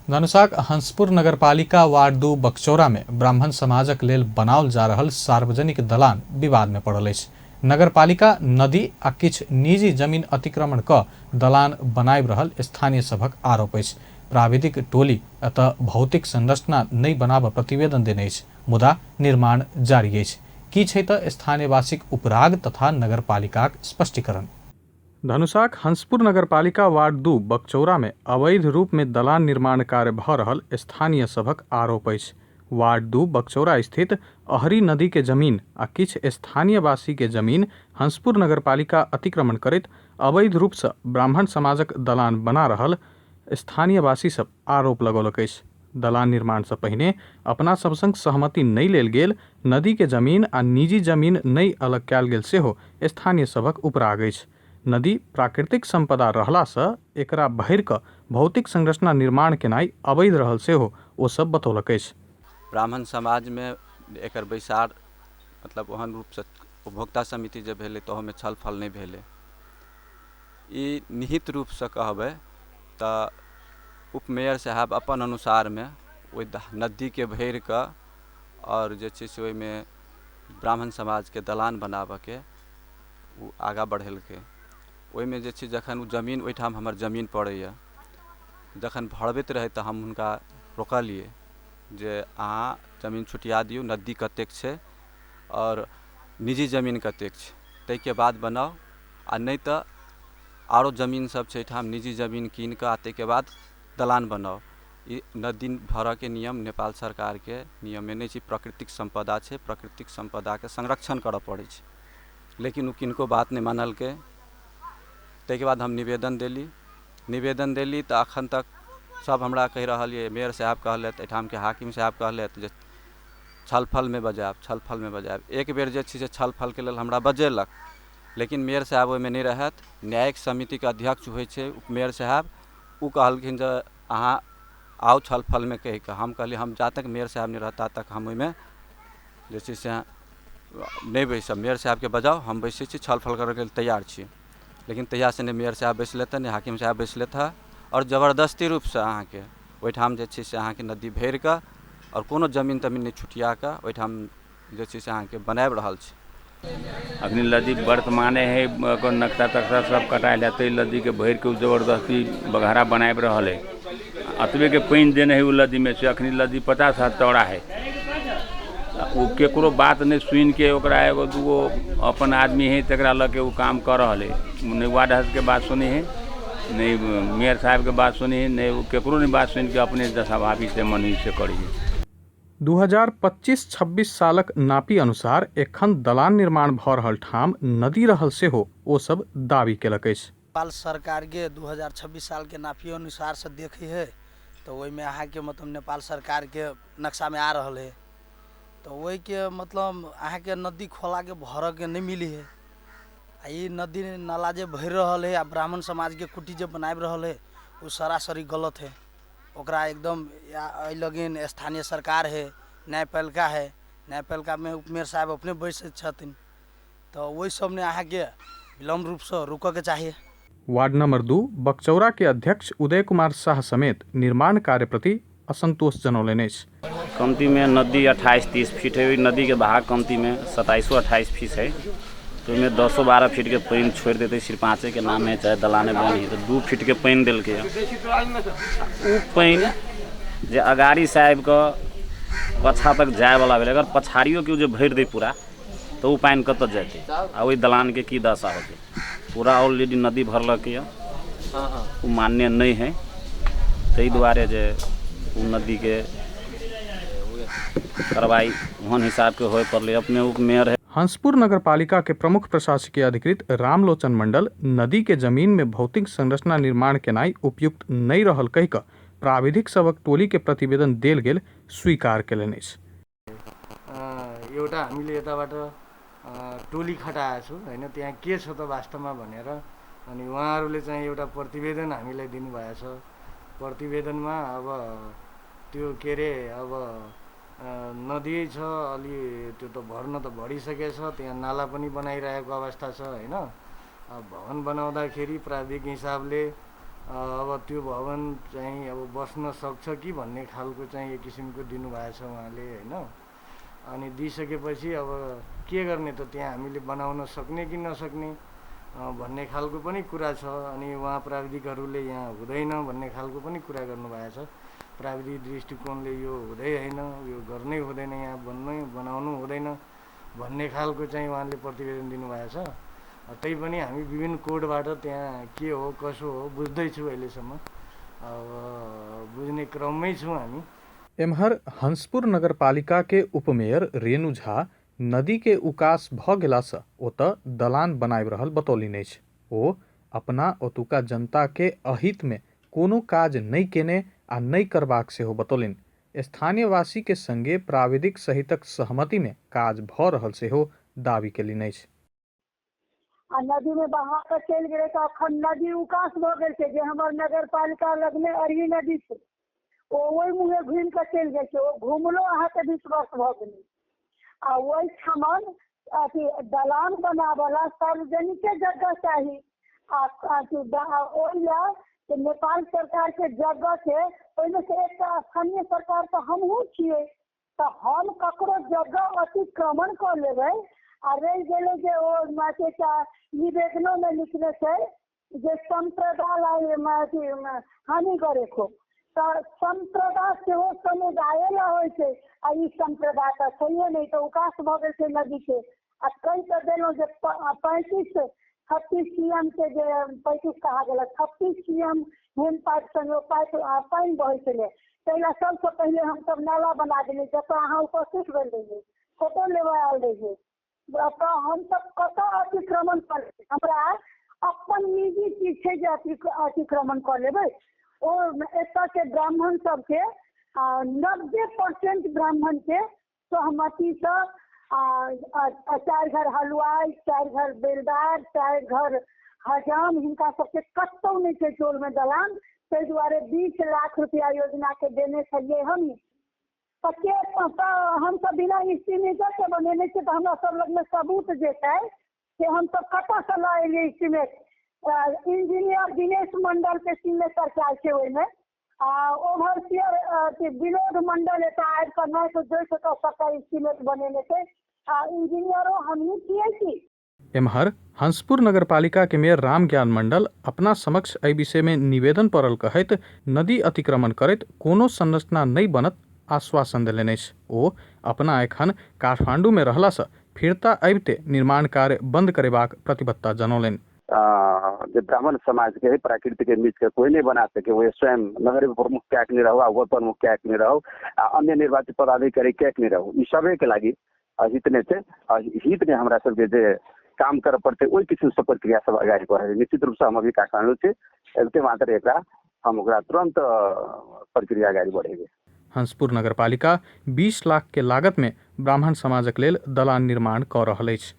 धनुषाक हंसपुर नगरपालिका वार्ड 2 बकचौरा में ब्राह्मण समाजक लेल बनाओल जा रहल सार्वजनिक दलान विवाद में पड़ल अछि। नगरपालिका नदी आ किछु निजी जमीन अतिक्रमण क दलान बनाबि रहल स्थानीय सभक आरोप अछि। प्राविधिक टोली एतऽ भौतिक संरचना नहि बनाबऽ प्रतिवेदन देने अछि, मुदा निर्माण जारी अछि। की छै तऽ स्थानीयवासीक उपराग तथा नगरपालिकाक स्पष्टीकरण। धनुषाक हंसपुर नगरपालिका वार्ड 2 बकचौरा में अवैध रूप में दलान निर्माण कार्य भ रहल स्थानीय सभक आरोप अछि। वार्ड 2 बकचौरा स्थित अहरी नदी के जमीन आ किछु स्थानीयवासी के जमीन हंसपुर नगरपालिका अतिक्रमण करैत अवैध रूप से ब्राह्मण समाजक दलान बना रहल स्थानीयवासी सब आरोप लगौलक अछि। दलान निर्माण से पहिने अपना सब संग सहमति नहि लेल गेल, नदी के जमीन आ निजी जमीन नहि अलग कयल गेल सेहो स्थानीय सभक उपराग अछि। नदी प्राकृतिक संपदा रहला से एकरा भरि क भौतिक संरचना निर्माण केनाई अवैध रहल सेहो ओ सब बतौलक अछि। ब्राह्मण समाज में एकर बैसार मतलब ओहन रूप से उपभोक्ता समिति जे भेलै तहमे छल फल नहीं भेलै। ई निहित रूप से कहबै तऽ उपमेयर साहब अपन अनुसार में ओहि नदी के भरि क और जे छै से ओहिमे ब्राह्मण समाज के दलान बनाबऽ के ओ आगा बढ़ेलकै। ओहिमे जे छै जखन ओ जमीन ओहिठाम हमर जमीन पड़ैए, जखन भरबैत रहै तऽ हम हुनका रोकलिए जे अहाँ जमीन छुटिया दियौ, नदी कतेक छै और निजी जमीन कतेक छै, ताहिके बाद बनाउ, आ नहीं तो आरो जमीन सब छै एहिठाम निजी जमीन कीन कऽ आ ताहिके बाद दलान बनाउ। ई नदी भरऽ के नियम नेपाल सरकार के नियम में नहीं छै। प्राकृतिक संपदा छै, प्राकृतिक संपदा के संरक्षण करऽ पड़ै छै, लेकिन वो किनको बात नहीं मानलकै। ताहिके बाद हम निवेदन देली तऽ अखन तक सब हमरा कहि रहल ये, मेयर साहब कहलथि, एहिठाम के हाकिम साहब कहलथि जे छल फल में बजायब। एक बेर जे छै से छल फल के लेल हमरा बजेलक, लेकिन मेयर साहब ओहिमे नहीं रहथि। न्यायिक समिति के अध्यक्ष होइ छै उपमेयर साहब, ओ कहलखिन जे अहाँ आउ छल फल में कहि कऽ। हम कहलिए हम जा तक मेयर साहब नहीं रहता तक हम ओहिमे जे छै से नहीं बैसब। मेयर साहब के बजाउ, हम बैसै छी, छल फल करऽ के लेल तैयार छी। लेकिन तहिया से नहीं मेयर साहब बैसलेथ, नहीं हाकिम साहब बैसलेथ, और जबरदस्ती रूप से अहाँ के ओहिठाम जे छै से अहाँ के नदी भरि कऽ और कोनो जमीन तमीन नहीं छुटिया कऽ ओहिठाम जे छै से अहाँ के बनाबि रहल छै। अखनी नदी वर्तमाने है नक्शा तक्शा सब कटायल है, तो नदी के भरि के जबरदस्ती बघारा बनाबि रहल है। अतबे के पानी देने है उ नदी में से अखनी नदी 50 हाथ चौड़ा है। वो केकरो बात नहीं सुन के ओकरा एगो दूगो अपन आदमी है तकरा लग के वो काम कर रहे है। नहीं वार्ड हाउस के बात सुनी है, नहीं मेयर साहब के बात सुनी है, नहीं वो केकरो नहीं बात सुन के अपने दशाभावी से मनही से करी है। 2025-26 सालक नापी अनुसार एखन दलान निर्माण भ रहल ठाम नदी रहल सेहो ओ सब दावी केलक अछि। नेपाल सरकार के 2026 साल के नापी अनुसार से देखी है तो वही में अहाँ के मतलब नेपाल सरकार के नक्शा में आ रहल है, तो वही के मतलब अहाँ के नदी खोला के भर के नहीं मिली है। ये नदी नाला जे भर रहल है आ ब्राह्मण समाज के कुटी जे बनाब रहल है वो सरासरी गलत है। ओकरा एकदम लगिन स्थानीय सरकार है, न्यायपालिका है, न्यायपालिका में उपमेयर साहब अपने बैठे छथिन, तो वही सब ने अहाँ के विलम्ब रूप से रुक के चाहिए। वार्ड नंबर 2 बकचौरा के अध्यक्ष उदय कुमार शाह समेत निर्माण कार्य प्रति असंतोष जनौलनि अछि। कमती में नदी 28-30 फीट है, नदी के बहाव कमती में 27-28 फीट है, तो में 10-12 फीट के पानी छोड़ देते सिरपाचे के नाम है चाहे दलाने बनी तो 2 फीट के पानी दिल के उ पानी जे अगाड़ी साहब का पछा तक जाए वाला भेल, अगर पछाड़ियों के जो भर दे पूरा तो वो पानी कत जाते आ वही दलान के की दशा होते। पूरा ऑलरेडी नदी भरलक वो मान्य नहीं है, ताहि दुआरे जे वो नदी के कार्रवाई ओहन हिसाब के होए पड़ले। अपने उपमेयर है हंसपुर नगरपालिका के प्रमुख प्रशासकीय अधिकृत रामलोचन मंडल नदी के जमीन में भौतिक संरचना निर्माण केनाई उपयुक्त नहीं रहल कहि कऽ प्राविधिक सबक टोली के प्रतिवेदन देल गेल स्वीकार केलनि अछि। एउटा हामीले यताबाट टोली खटाएको छु हैन, त्यहाँ के छ त वास्तवमा भनेर, अनि उहाँहरूले चाहिँ एउटा प्रतिवेदन हामीलाई दिनुभएको छ। प्रतिवेदनमा अब त्यो के रे अब नदी छ, अलि त्यो त भर्न त बढिसकेछ, त्यहाँ नाला पनि बनाइरहेको अवस्था छ हैन। भवन बनाउँदाखेरि प्राविधिक हिसाबले अब त्यो भवन चाहिँ अब बस्न सक्छ कि भन्ने खालको चाहिँ एक किसिमको दिनुभएछ उहाँले होइन। अनि दिइसकेपछि अब के गर्ने त त्यहाँ हामीले बनाउन सक्ने कि नसक्ने भन्ने खालको पनि कुरा छ। अनि उहाँ प्राविधिकहरूले यहाँ हुँदैन भन्ने खालको पनि कुरा गर्नुभएछ। प्राविधिक दृष्टिकोणले यो हुँदै होइन, यो गर्नै हुँदैन, यहाँ बनाउनु हुँदैन भन्ने खालको चाहिँ उहाँले प्रतिवेदन दिनुभएछ। तैपनि हामी विभिन्न कोडबाट त्यहाँ के हो कसो हो बुझ्दैछु, अहिलेसम्म अब बुझ्ने क्रममै छौँ हामी। एम्हर हंसपुर नगरपालिका के उपमेयर रेणु झा नदी के उकास भ गेला सँ ओतऽ दलान बनाबि रहल बतौलनि अछि। ओ अपना ओतुका जनता के अहित में कोनो काज नहि केने आ नहि करबाक सेहो बतौलनि। स्थानीय वासी के संगे प्राविधिक सहितक सहमति में काज भ रहल सेहो दावी केलनि अछि। नदी में बहा के चलि गेलै तऽ अखन नदी उकास भऽ गेल छै जे हमर नगर पालिका लग में अरही नदी छै, ओ ओहि मुँहे घुमि के चलि गेल छै। ओ घुमलो अहाँके विश्वास भऽ गेलै आ ओहि ठमन अथी दलान बनाबला सार्वजनिक जगह चाही आ ओहि लए नेपाल सरकार के जगह छै, ओहिमे से एकटा स्थानीय सरकार तऽ हमहूँ छियै, तऽ हम ककरो जगह अतिक्रमण कऽ लेबै आ रहि गेलै जे ओ एकटा निवेदनों में लिखने छै जे संप्रदा हानि गरेको, तऽ संप्रदा सेहो समुदाय ला होइ छै आ ई संप्रदा तऽ छैहे नहीं, तऽ उकास भऽ गेल छै नदी के। आ कहि तऽ देलहुँ जे 36 CM के जे 35 कहा गेल 36 CM हेम पाइप संगे पानि बहै छलै, ताहि लए सबसे पहिले हमसब नाला बना देलियै जतऽ अहाँ उपस्थित भेल रहियै, फोटो लेबऽ आयल रहियै। तऽ हमसब कतऽ अतिक्रमण कर, हमरा अपन निजी चीज छै जे अतिक्रमण कऽ लेबै। ओ एतऽ के ब्राह्मण सबके 90% ब्राह्मण के सहमति से 4 घर हलवाई, 4 घर बेलदार, 4 घर हजाम, हिनका सबके कतौ नहीं छै टोल में दलान, ताहि दुआरे 20 लाख रुपया योजना के देने छलियै हम। हम सब बिना इस्टीमेटर के बनेने छै, तऽ हमरा सब लग में सबूत जेतै कि हम सब कतऽ से लऽ एलियै इस्टीमेट। इंजीनियर दिनेश मंडल के सिग्नेचर चाही छै ओहिमे, ओवरसियर विनोद मंडल एतऽ आबि कऽ नहि तो जोइस कऽ सबटा इस्टीमेट बनेने छै आ इंजीनियरो हमही छियै की। एम्हर हंसपुर नगरपालिका के मेयर राम ज्ञान मंडल अपना समक्ष एहि विषय में निवेदन पड़ल कहैत नदी अतिक्रमण करैत कोनो संरचना नहीं बनत आश्वासन देलनि अछि। ओ अपना एखन काठमांडू में रहला सँ फिरता अबिते निर्माण कार्य बंद करेबाक प्रतिबद्धता जनौलनि। ब्राह्मण समाज के प्राकृतिक के नीच के कोई नहीं बना सके, वो स्वयं नगर प्रमुख क्या नहीं रहो, वो प्रमुख क्या नहीं रहो, अन्य निर्वाचित पदाधिकारी क्या नहीं रहो, ई सबे के लागी हित ने छै। हित ने हमरा सबके जे काम कर पड़ते ओहि किसिम से प्रक्रिया सब अगाडि बढ़े। निश्चित रूप से हम अभी काठमांडू छै, एते मात्र एकरा हम ओकरा तुरंत प्रक्रिया अगाडि बढ़ेबे। हंसपुर नगरपालिका 20 लाख के लागत में ब्राह्मण समाजक लेल दलान निर्माण कऽ रहल अछि।